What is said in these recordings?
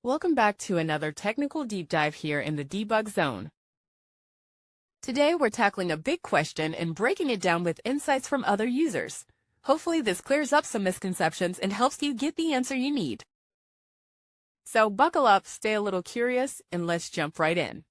Welcome back to another technical deep dive here in the debug zone. Today we're tackling a big question and breaking it down with insights from other users. Hopefully this clears up some misconceptions and helps you get the answer you need. So buckle up, stay a little curious, and let's jump right in.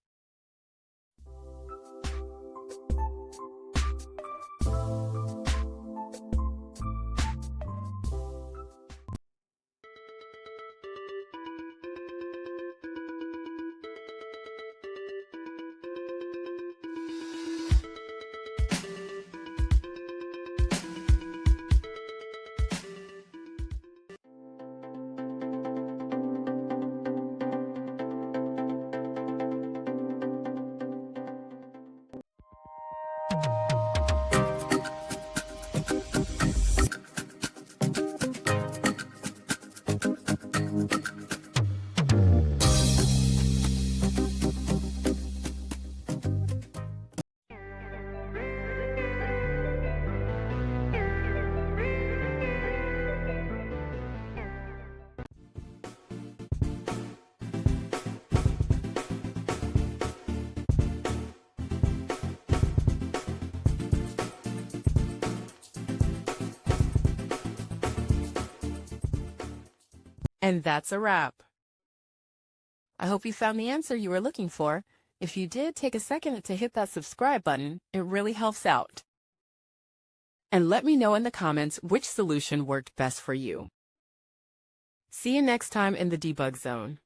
And that's a wrap. I hope you found the answer you were looking for. If you did, take a second to hit that subscribe button. It really helps out. And let me know in the comments which solution worked best for you. See you next time in the debug zone.